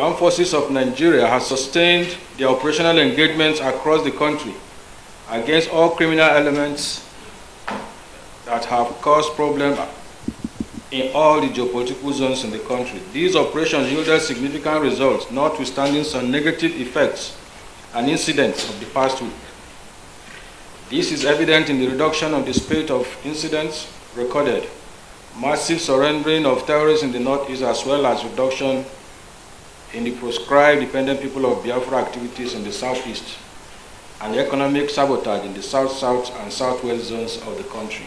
Armed Forces of Nigeria has sustained their operational engagements across the country against all criminal elements that have caused problems in all the geopolitical zones in the country. These operations yielded significant results, notwithstanding some negative effects and incidents of the past week. This is evident in the reduction of the spate of incidents recorded, massive surrendering of terrorists in the northeast, as well as reduction in the proscribed dependent people of Biafra activities in the southeast, and economic sabotage in the south-south and southwest zones of the country.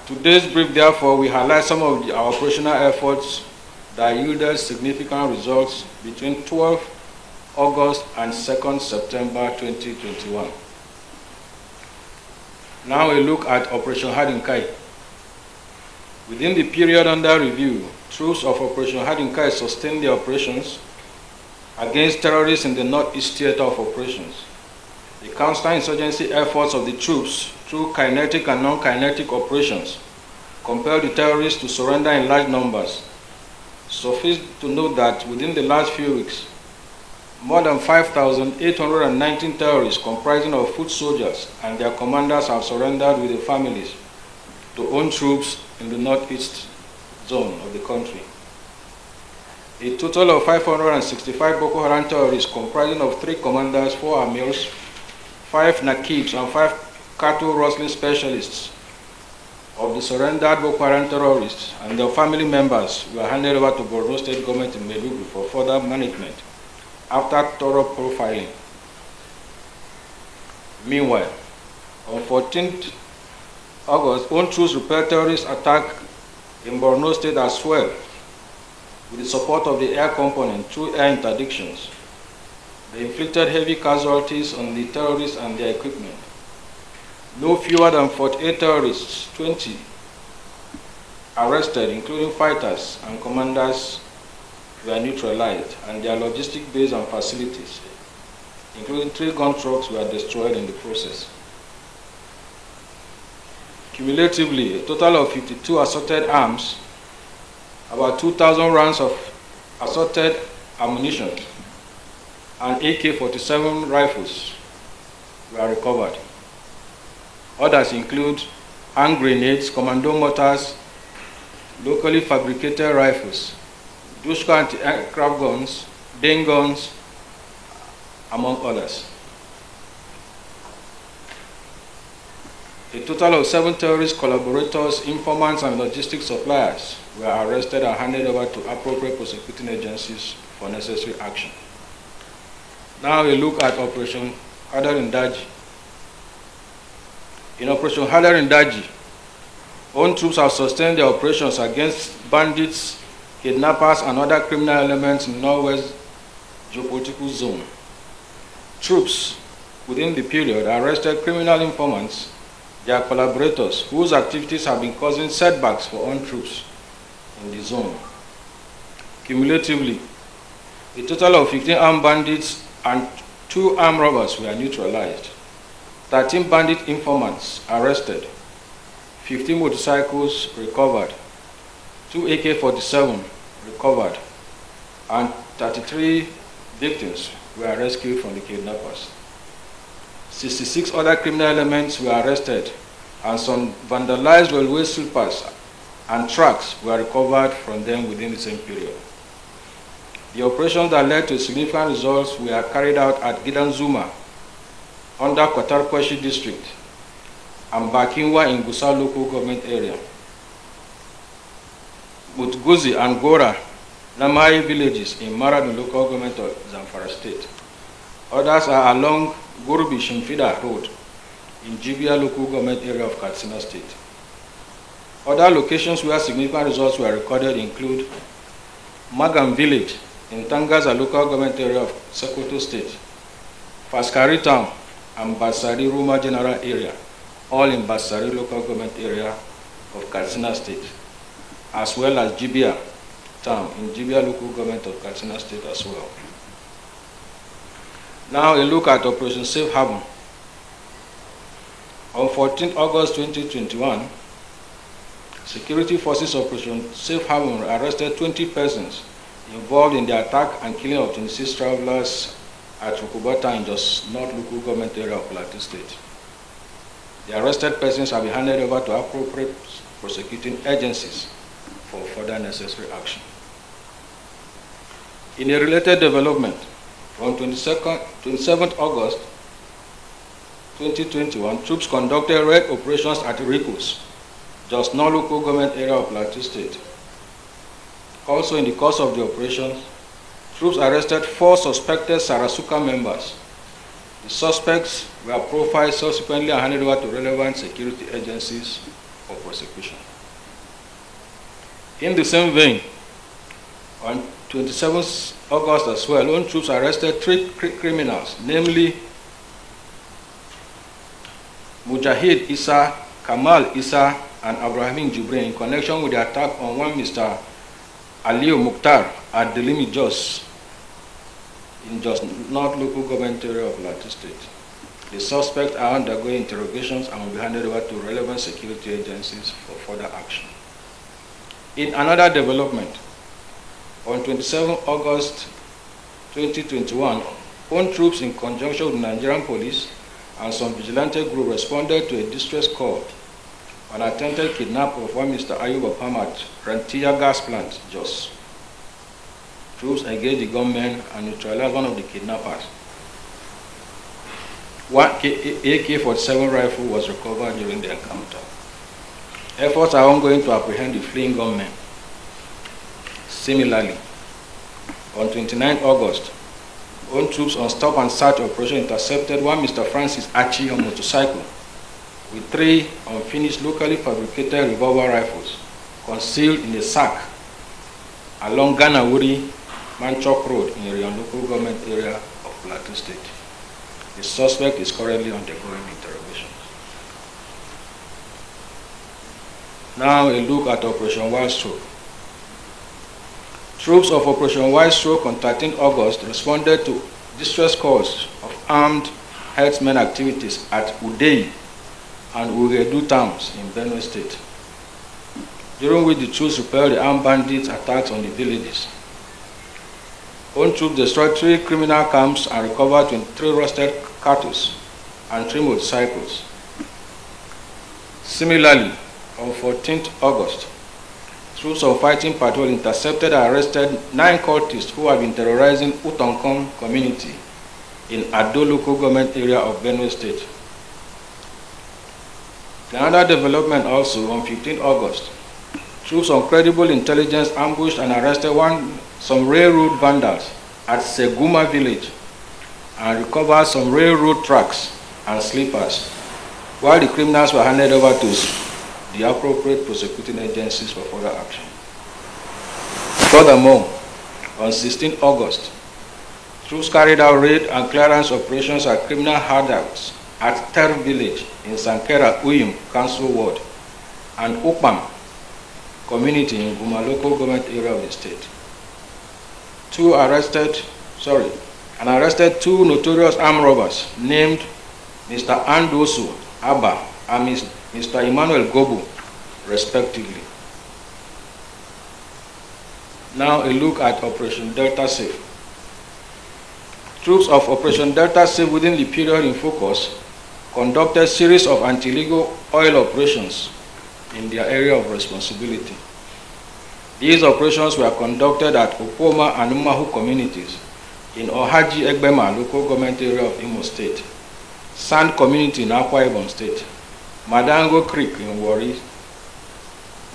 Today's brief, therefore, we highlight some of our operational efforts that yielded significant results between 12 August and 2nd September 2021. Now we look at Operation Hadinkai. Within the period under review, troops of Operation Hadinkai sustained their operations against terrorists in the Northeast Theater of Operations. The counter-insurgency efforts of the troops through kinetic and non-kinetic operations compelled the terrorists to surrender in large numbers. Suffice to note that within the last few weeks, more than 5,819 terrorists comprising of foot soldiers and their commanders have surrendered with their families to own troops in the northeast zone of the country. A total of 565 Boko Haram terrorists comprising of 3 commanders, 4 amirs, 5 nakibs, and 5 cattle rustling specialists of the surrendered Boko Haram terrorists and their family members were handed over to Borno State Government in Maiduguri for further management after thorough profiling. Meanwhile, on 14th August, own troops repelled terrorist attack in Borno State as well, with the support of the air component through air interdictions. They inflicted heavy casualties on the terrorists and their equipment. No fewer than 48 terrorists, 20 arrested, including fighters and commanders, were neutralized, and their logistic base and facilities, including 3 gun trucks, were destroyed in the process. Cumulatively, a total of 52 assorted arms, about 2,000 rounds of assorted ammunition, and AK-47 rifles were recovered. Others include hand grenades, commando mortars, locally fabricated rifles, Dushka anti-aircraft guns, Dane guns, among others. A total of 7 terrorist collaborators, informants, and logistics suppliers were arrested and handed over to appropriate prosecuting agencies for necessary action. Now we look at Operation Hadarin Daji. In Operation Hadarin Daji, own troops have sustained their operations against bandits, kidnappers, and other criminal elements in the Northwest geopolitical zone. Troops within the period arrested criminal informants, their collaborators, whose activities have been causing setbacks for own troops in the zone. Cumulatively, a total of 15 armed bandits and 2 armed robbers were neutralized, 13 bandit informants arrested, 15 motorcycles recovered, 2 AK-47 recovered, and 33 victims were rescued from the kidnappers. 66 other criminal elements were arrested, and some vandalized railway sleepers and tracks were recovered from them within the same period. The operations that led to significant results were carried out at Gidanzuma, under Kotarkwashi district, and Bakinwa in Gusau local government area. Mutguzi and Gora, Namai villages in Maradu local government of Zamfara state. Others are along Gurbi Shimfida Road in Jibia local government area of Katsina state. Other locations where significant results were recorded include Magam village in Tangaza local government area of Sokoto state, Faskari town and Basari Ruma general area, all in Basari local government area of Katsina state, as well as Jibia town in Jibia local government of Katsina state as well. Now a look at Operation Safe Haven. On 14 August 2021, Security Forces Operation Safe Haven arrested 20 persons involved in the attack and killing of 26 travelers at Rukubota in Jos North local government area of Plateau State. The arrested persons have been handed over to appropriate prosecuting agencies for further necessary action. In a related development, on 27th August 2021, troops conducted raid operations at Rikos, Jos North local government area of Plateau State. Also, in the course of the operations, troops arrested 4 suspected Sarasuka members. The suspects were profiled subsequently and handed over to relevant security agencies for prosecution. In the same vein, on 27th August as well, lone troops arrested 3 criminals, namely Mujahid Isa, Kamal Isa, and Abraham Jubrin in connection with the attack on one Mr. Aliyu Mukhtar at the limit Jos in Jos North local government area of Plateau State. The suspects are undergoing interrogations and will be handed over to relevant security agencies for further action. In another development, on 27 August 2021, own troops in conjunction with the Nigerian police and some vigilante group responded to a distress call on attempted kidnap of one Mr. Ayub Apam at Rantia gas plant, Jos. Troops engaged the gunmen and neutralized one of the kidnappers. One AK-47 rifle was recovered during the encounter. Efforts are ongoing to apprehend the fleeing gunmen. Similarly, on 29 August, own troops on stop and search operation intercepted one Mr. Francis Achi on motorcycle with 3 unfinished locally fabricated revolver rifles concealed in a sack along Ganawuri Manchok Road in Irion local government area of Plateau State. The suspect is currently undergoing interrogations. Now a look at Operation Wild Stroke. Troops of Operation Wild Stroke on 13 August responded to distress calls of armed herdsmen activities at Udei and Uredu towns in Benue State, during which the troops repelled the armed bandits' attacks on the villages. Own troops destroyed 3 criminal camps and recovered 23 roasted cattle and 3 motorcycles. Similarly, on 14th August, troops of fighting patrol intercepted and arrested 9 cultists who have been terrorizing Utonkom community in Ado local government area of Benue State. Another development also on 15 August, troops on credible intelligence ambushed and arrested some railroad vandals at Seguma village and recovered some railroad tracks and sleepers, while the criminals were handed over to the appropriate prosecuting agencies for further action. Furthermore, on 16 August, troops carried out raid and clearance operations at criminal hideouts at Ter village in Sankera Uyum Council Ward and Upam community in Guma local government area of the state. Arrested 2 notorious armed robbers named Mr. Andosu Abba and Mr. Emmanuel Gobu, respectively. Now a look at Operation Delta Safe. Troops of Operation Delta Safe within the period in focus conducted a series of anti-illegal oil operations in their area of responsibility. These operations were conducted at Opoma and Umahu communities in Ohaji Egbema local government area of Imo State, Sand community in Akwa Ibom State, Madango Creek in Warri,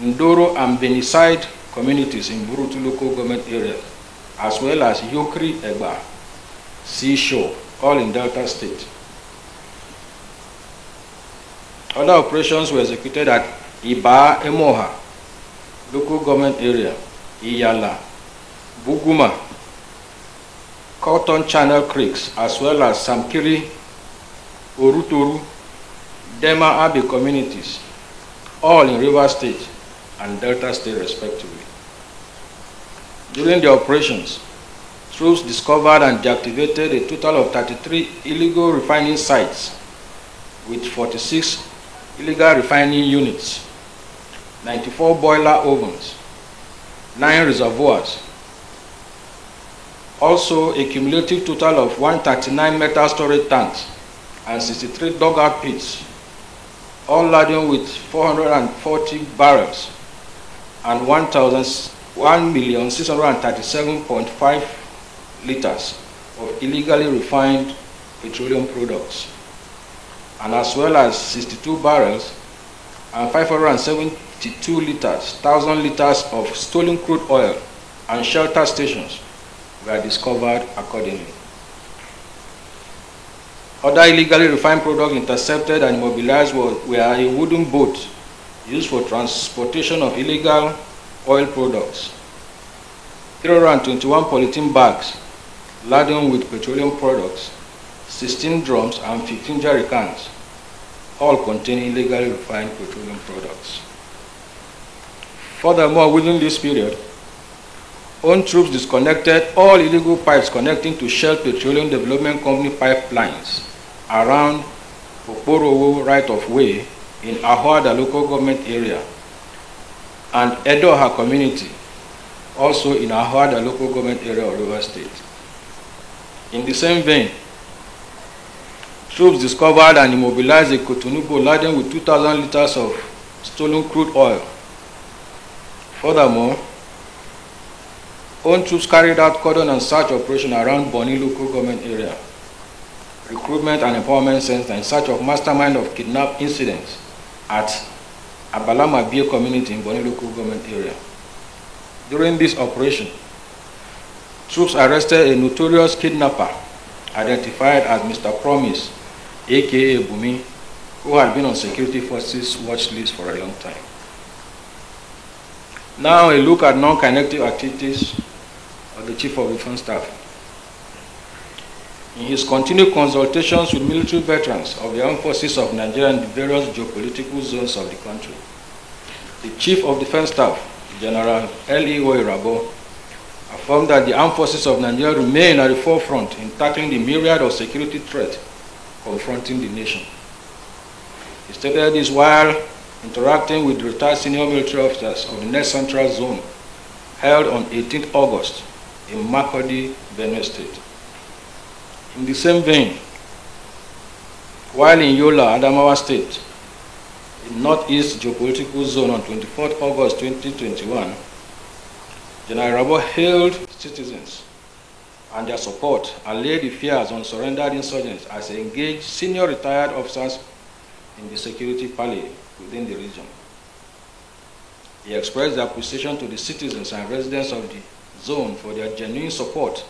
Ndoro and Beniside communities in Burutu local government area, as well as Yokri Egba, Seashore, all in Delta State. Other operations were executed at Iba Emoha, local government area, Iyala, Buguma, Cotton Channel Creeks, as well as Samkiri, Oruturu, Dema Abbey communities, all in River State and Delta State respectively. During the operations, troops discovered and deactivated a total of 33 illegal refining sites with 46 illegal refining units, 94 boiler ovens, 9 reservoirs, Also, a cumulative total of 139 metal storage tanks and 63 dugout pits, all laden with 440 barrels and 1,637.5 liters of illegally refined petroleum products, and as well as 62 barrels and 572 thousand liters of stolen crude oil and shelter stations were discovered accordingly. Other illegally refined products intercepted and immobilized were a wooden boat used for transportation of illegal oil products, 321 polythene bags laden with petroleum products, 16 drums and 15 jerry cans, all containing illegally refined petroleum products. Furthermore, within this period, own troops disconnected all illegal pipes connecting to Shell Petroleum Development Company pipelines around Okporowo right-of-way in Ahoada local government area and Edoha community, also in Ahoada local government area of Rivers State. In the same vein, troops discovered and immobilized a Cotonou boat laden with 2,000 liters of stolen crude oil. Furthermore, own troops carried out cordon and search operation around Boni local government area, recruitment and empowerment center in search of mastermind of kidnap incidents at Abalama Bie community in Boni local government area. During this operation, troops arrested a notorious kidnapper identified as Mr. Promise, aka Bumi, who had been on security forces watch list for a long time. Now a look at non-kinetic activities of the Chief of Defense Staff. In his continued consultations with military veterans of the armed forces of Nigeria and the various geopolitical zones of the country, the Chief of Defense Staff, General L.E.O. Irabo, affirmed that the armed forces of Nigeria remain at the forefront in tackling the myriad of security threats confronting the nation. He stated this while interacting with retired senior military officers of the Next Central Zone held on 18th August in Makurdi, Benue State. In the same vein, while in Yola, Adamawa State, in Northeast Geopolitical Zone on 24th August 2021, General Irabo hailed citizens and their support and laid the fears on surrendered insurgents as they engaged senior retired officers in the security parley within the region. He expressed their appreciation to the citizens and residents of the zone for their genuine support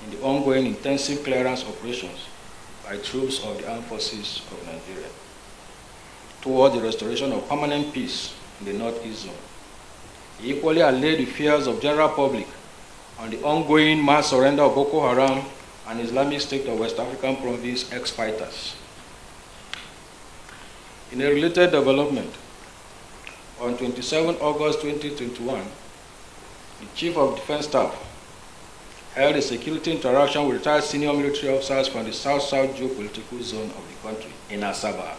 in the ongoing intensive clearance operations by troops of the armed forces of Nigeria toward the restoration of permanent peace in the Northeast Zone. He equally allayed the fears of general public on the ongoing mass surrender of Boko Haram and Islamic State of West African Province ex-fighters. In a related development, on 27 August 2021, the Chief of Defense Staff held a security interaction with retired senior military officers from the South-South geopolitical zone of the country in Asaba,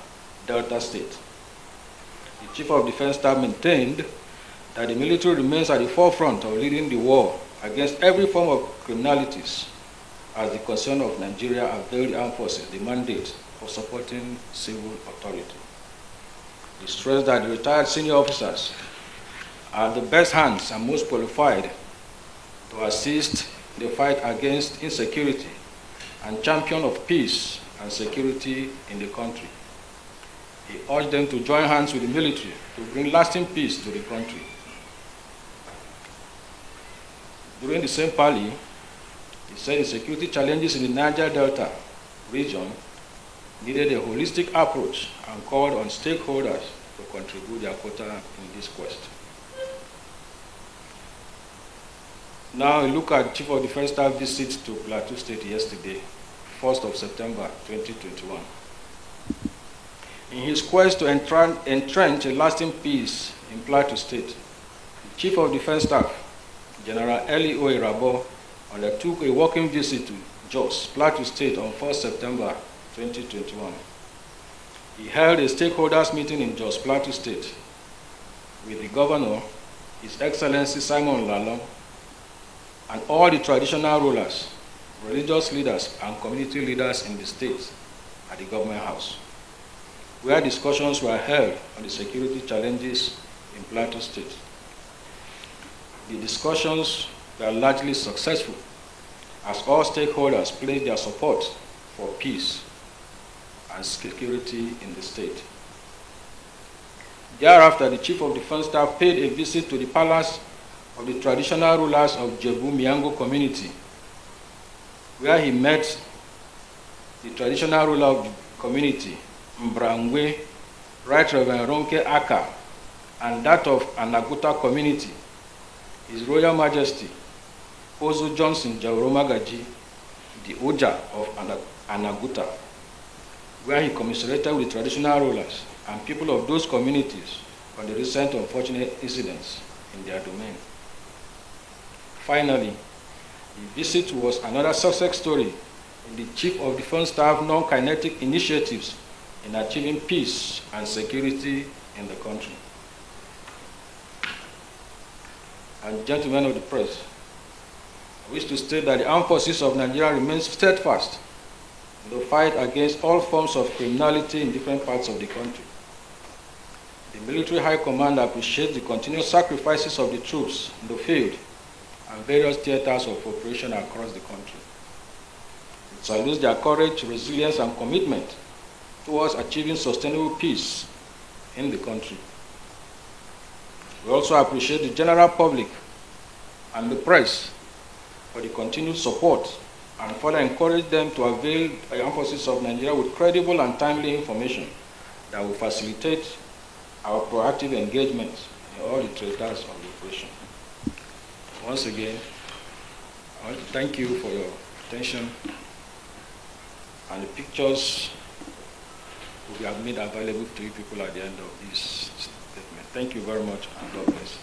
Delta State. The Chief of Defense Staff maintained that the military remains at the forefront of leading the war against every form of criminalities as the concern of Nigeria availed the armed forces the mandate for supporting civil authority. He stressed that the retired senior officers are the best hands and most qualified to assist the fight against insecurity and champion of peace and security in the country. He urged them to join hands with the military to bring lasting peace to the country. During the same parley, he said the security challenges in the Niger Delta region needed a holistic approach and called on stakeholders to contribute their quota in this quest. Now, a look at Chief of Defense Staff visit to Plateau State yesterday, 1st of September 2021. In his quest to entrench a lasting peace in Plateau State, the Chief of Defense Staff, General L.E.O. Irabo, undertook a working visit to Jos, Plateau State on 1st September 2021. He held a stakeholders meeting in Jos, Plateau State with the Governor, His Excellency Simon Lalong, and all the traditional rulers, religious leaders, and community leaders in the state at the Government House, where discussions were held on the security challenges in Plateau State. The discussions were largely successful as all stakeholders pledged their support for peace and security in the state. Thereafter, the Chief of Defense Staff paid a visit to the palace of the traditional rulers of Jebu Miango community, where he met the traditional ruler of the community, Mbrangwe, Right Reverend Ronke Aka, and that of Anaguta community, His Royal Majesty, Ozo Johnson Jauromagaji, the Oja of Anaguta, where he commiserated with the traditional rulers and people of those communities on the recent unfortunate incidents in their domain. Finally, the visit was another success story in the Chief of Defense Staff non-kinetic initiatives in achieving peace and security in the country. And gentlemen of the press, I wish to state that the armed forces of Nigeria remain steadfast in the fight against all forms of criminality in different parts of the country. The Military High Command appreciates the continuous sacrifices of the troops in the field and various theaters of operation across the country. It salutes their courage, resilience, and commitment towards achieving sustainable peace in the country. We also appreciate the general public and the press for the continued support and further encourage them to avail the armed forces of Nigeria with credible and timely information that will facilitate our proactive engagement in all the theaters of the operation. Once again, I want to thank you for your attention, and the pictures will be made available to you people at the end of this statement. Thank you very much, and God bless.